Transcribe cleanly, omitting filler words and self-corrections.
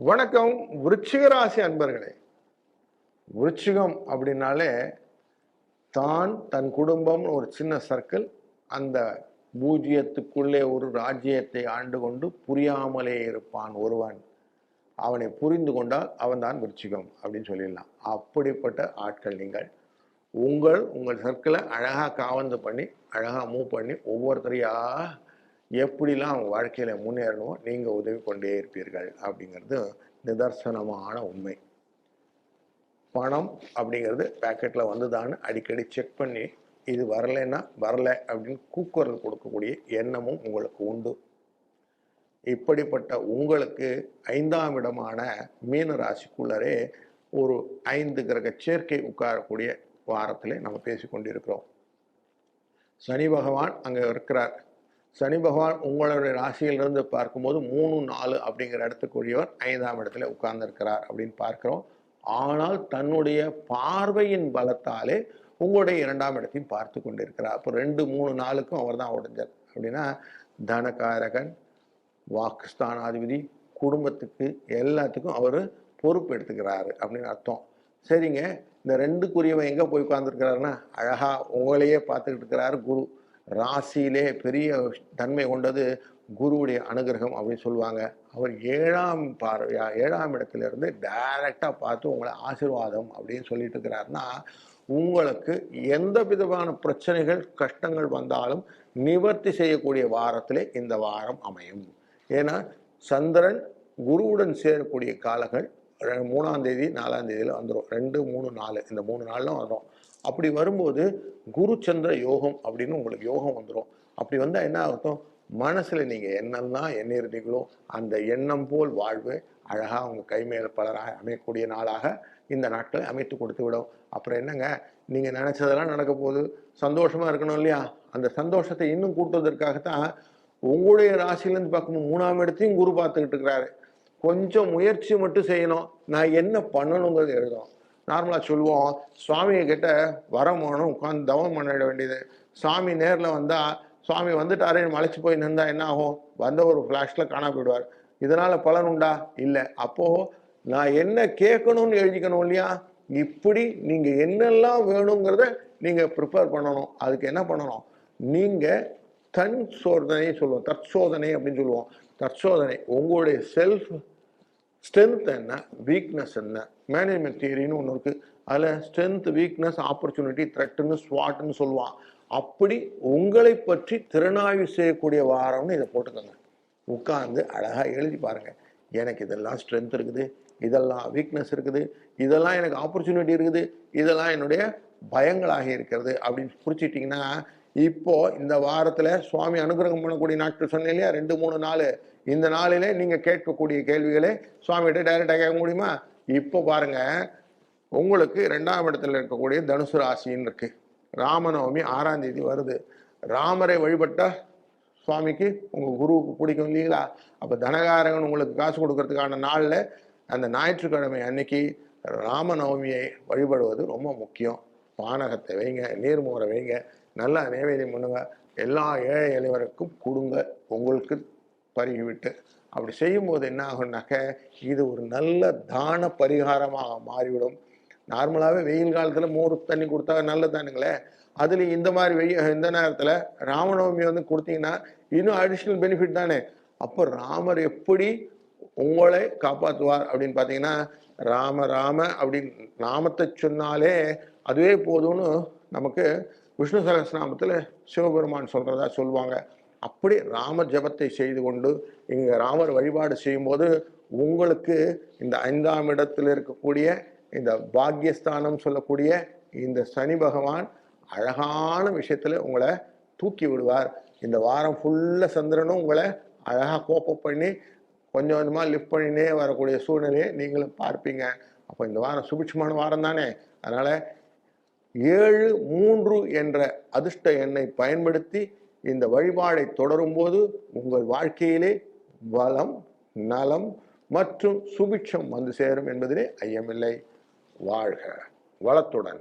வணக்கம் விருச்சிக ராசி அன்பர்களே. விருச்சிகம் அப்படின்னாலே தன் குடும்பம் ஒரு சின்ன சர்க்கிள், அந்த பூஜ்ஜியத்துக்குள்ளே ஒரு ராஜ்யத்தை ஆண்டு கொண்டு புரியாமலே இருப்பான் ஒருவன். அவனை புரிந்து கொண்டால் அவன் தான் விருச்சிகம் அப்படின்னு சொல்லிடலாம். அப்படிப்பட்ட ஆட்கள் நீங்கள். உங்கள் சர்க்கிளை அழகாக காவந்து பண்ணி அழகாக மூவ் பண்ணி ஒவ்வொருத்தரையா எப்படிலாம் அவங்க வாழ்க்கையில் முன்னேறணுமோ நீங்கள் உதவி கொண்டே இருப்பீர்கள் அப்படிங்கிறது நிதர்சனமான உண்மை. பணம் அப்படிங்கிறது பேக்கெட்டில் வந்துதான்னு அடிக்கடி செக் பண்ணி இது வரலைன்னா வரலை அப்படின்னு கூக்குரல் கொடுக்கக்கூடிய எண்ணமும் உங்களுக்கு உண்டு. இப்படிப்பட்ட உங்களுக்கு 5ஆம் இடமான மீன ராசிக்குள்ளரே ஒரு 5 கிரக சேர்க்கை உட்காரக்கூடிய வாரத்திலே நம்ம பேசிக்கொண்டிருக்கிறோம். சனி பகவான் அங்கே இருக்கிறார். சனி பகவான் உங்களுடைய ராசியிலிருந்து பார்க்கும்போது 3, 4 அப்படிங்கிற இடத்துக்குரியவர் 5ஆம் இடத்துல உட்கார்ந்துருக்கிறார் அப்படின்னு பார்க்கிறோம். ஆனால் தன்னுடைய பார்வையின் பலத்தாலே உங்களுடைய 2ஆம் இடத்தையும் பார்த்து கொண்டிருக்கிறார். அப்போ 2, 3, 4க்கும் அவர் தான் உடைஞ்சார். அப்படின்னா தனகாரகன், வாக்குஸ்தானாதிபதி, குடும்பத்துக்கு எல்லாத்துக்கும் அவர் பொறுப்பு எடுத்துக்கிறாரு அப்படின்னு அர்த்தம். சரிங்க, இந்த 2க்குரியவன் எங்கே போய் உட்கார்ந்துருக்கிறாருன்னா அழகா உங்களையே பார்த்துக்கிட்டு இருக்கிறாரு குரு. ராசியிலே பெரிய தன்மை கொண்டது குருவுடைய அனுகிரகம் அப்படின்னு சொல்லுவாங்க. அவர் 7ஆம் இடத்திலிருந்து டைரக்டாக பார்த்து உங்களை ஆசீர்வாதம் அப்படின்னு சொல்லிட்டு இருக்கிறாருன்னா உங்களுக்கு எந்த விதமான பிரச்சனைகள் கஷ்டங்கள் வந்தாலும் நிவர்த்தி செய்யக்கூடிய வாரத்திலே இந்த வாரம் அமையும். ஏன்னா சந்திரன் குருவுடன் சேரக்கூடிய காலங்கள் 3ஆம் தேதி 4ஆம் தேதியில் வந்துடும். 2, 3, 4 இந்த 3 நாள்லாம் வந்துடும். அப்படி வரும்போது குரு சந்திர யோகம் அப்படின்னு உங்களுக்கு யோகம் வந்துடும். அப்படி வந்தால் என்ன ஆகும், மனசில் நீங்கள் என்னெல்லாம் எண்ணிருந்தீங்களோ அந்த எண்ணம் போல் வாழ்வு அழகாக உங்கள் கைமேல் பலராக அமையக்கூடிய நாளாக இந்த நாட்களை அமைத்து கொடுத்து விடும். அப்புறம் என்னங்க, நீங்கள் நினச்சதெல்லாம் நடக்க போகுது, சந்தோஷமாக இருக்கணும் இல்லையா? அந்த சந்தோஷத்தை இன்னும் கூட்டுவதற்காகத்தான் உங்களுடைய ராசியிலேருந்து பார்க்கும்போது 3ஆம் இடத்தையும் குரு பார்த்துக்கிட்டு இருக்கிறாரு. கொஞ்சம் முயற்சி மட்டும் செய்யணும். நான் என்ன பண்ணணுங்கிறது எழுதும். நார்மலாக சொல்லுவோம், சுவாமியை கிட்ட வரமோனும் உட்காந்து தவம் பண்ணிட வேண்டியது. சுவாமி நேரில் வந்தால் சுவாமி வந்துட்டாரே மலைச்சு போய் நின்றா என்ன ஆகும்? வந்த ஒரு ஃப்ளாஷில் காணா போயிடுவார். இதனால் பலன் உண்டா? இல்லை. அப்போது நான் என்ன கேட்கணும்னு எழுதிக்கணும் இல்லையா? இப்படி நீங்கள் என்னெல்லாம் வேணுங்கிறத நீங்கள் ப்ரிப்பேர் பண்ணணும். அதுக்கு என்ன பண்ணணும்? நீங்கள் தன் சோதனை சொல்லுவோம், தற்சோதனை அப்படின்னு சொல்லுவோம். தற்சோதனை உங்களுடைய செல்ஃப் ஸ்ட்ரென்த் என்ன, வீக்னஸ் என்ன, மேனேஜ்மெண்ட் தியரின்னு ஒன்று இருக்குது. அதில் ஸ்ட்ரென்த், வீக்னஸ், ஆப்பர்ச்சுனிட்டி, த்ரெட்டுன்னு ஸ்வாட்னு சொல்லுவான். அப்படி உங்களை பற்றி திறனாய்வு செய்யக்கூடிய வாரம்னு இதை போட்டுக்கோங்க. உட்கார்ந்து அழகாக எழுதி பாருங்கள். எனக்கு இதெல்லாம் ஸ்ட்ரென்த் இருக்குது, இதெல்லாம் வீக்னஸ் இருக்குது, இதெல்லாம் எனக்கு ஆப்பர்ச்சுனிட்டி இருக்குது, இதெல்லாம் என்னுடைய பயங்களாக இருக்கிறது அப்படின்னு குறிச்சிட்டிங்கன்னா இப்போ இந்த வாரத்தில் சுவாமி அனுகிரகம் பண்ணக்கூடிய நாட்கள் சொன்னேன் இல்லையா, 2, 3, 4 இந்த நாளிலே நீங்கள் கேட்கக்கூடிய கேள்விகளை சுவாமிகிட்ட டைரெக்டாக கேட்க முடியுமா? இப்போ பாருங்க, உங்களுக்கு 2ஆம் இடத்துல இருக்கக்கூடிய தனுசு ராசின்னு இருக்கு. ராமநவமி 6ஆம் தேதி வருது. ராமரை வழிபட்ட சுவாமிக்கு உங்கள் குருவுக்கு பிடிக்கும் இல்லைங்களா? அப்போ தனகாரகன் உங்களுக்கு காசு கொடுக்கறதுக்கான நாளில் அந்த ஞாயிற்றுக்கிழமை அன்னைக்கு ராமநவமியை வழிபடுவது ரொம்ப முக்கியம். பானகத்தை வைங்க, நீர்மோரை வைங்க, நல்லா நைவேத்தியம் பண்ணுங்க, எல்லா ஏழை எளியவருக்கும் கொடுங்க உங்களுக்கு பருகிவிட்டு. அப்படி செய்யும்போது என்ன ஆகும்னாக்க இது ஒரு நல்ல தான பரிகாரமாக மாறிவிடும். நார்மலாகவே வெயில் காலத்தில் மோர் தண்ணி கொடுத்தா நல்லது தானுங்களே. அதுலேயும் இந்த மாதிரி இந்த நேரத்தில் ராமநவமி வந்து கொடுத்தீங்கன்னா இன்னும் அடிஷ்னல் பெனிஃபிட் தானே. அப்போ ராமர் எப்படி உங்களை காப்பாற்றுவார் அப்படின்னு பார்த்தீங்கன்னா, ராம ராம அப்படின்னு நாமத்தை சொன்னாலே அதுவே போதும்னு நமக்கு விஷ்ணு சகஸ்ரநாமத்தில் சிவபெருமான் சொல்கிறதா சொல்லுவாங்க. அப்படி ராம ஜபத்தை செய்து கொண்டு இங்கே ராமர் வழிபாடு செய்யும்போது உங்களுக்கு இந்த 5ஆம் இடத்தில் இருக்கக்கூடிய இந்த பாக்யஸ்தானம் சொல்லக்கூடிய இந்த சனி பகவான் அழகான விஷயத்தில் உங்களை தூக்கி விடுவார். இந்த வாரம் ஃபுல்லாக சந்திரனும் உங்களை அழகாக கோப்பப் பண்ணி கொஞ்சம் கொஞ்சமாக லிஃப்ட் பண்ணினே வரக்கூடிய சூழ்நிலையை நீங்களும் பார்ப்பீங்க. அப்போ இந்த வாரம் சுபிட்சமான வாரம் தானே. அதனால் 7, 3 என்ற அதிர்ஷ்ட எண்ணை பயன்படுத்தி இந்த வழிபாடை தொடரும்போது உங்கள் வாழ்க்கையிலே வளம், நலம் மற்றும் சுபிட்சம் வந்து சேரும் என்பதிலே ஐயமில்லை. வாழ்க வளத்துடன்.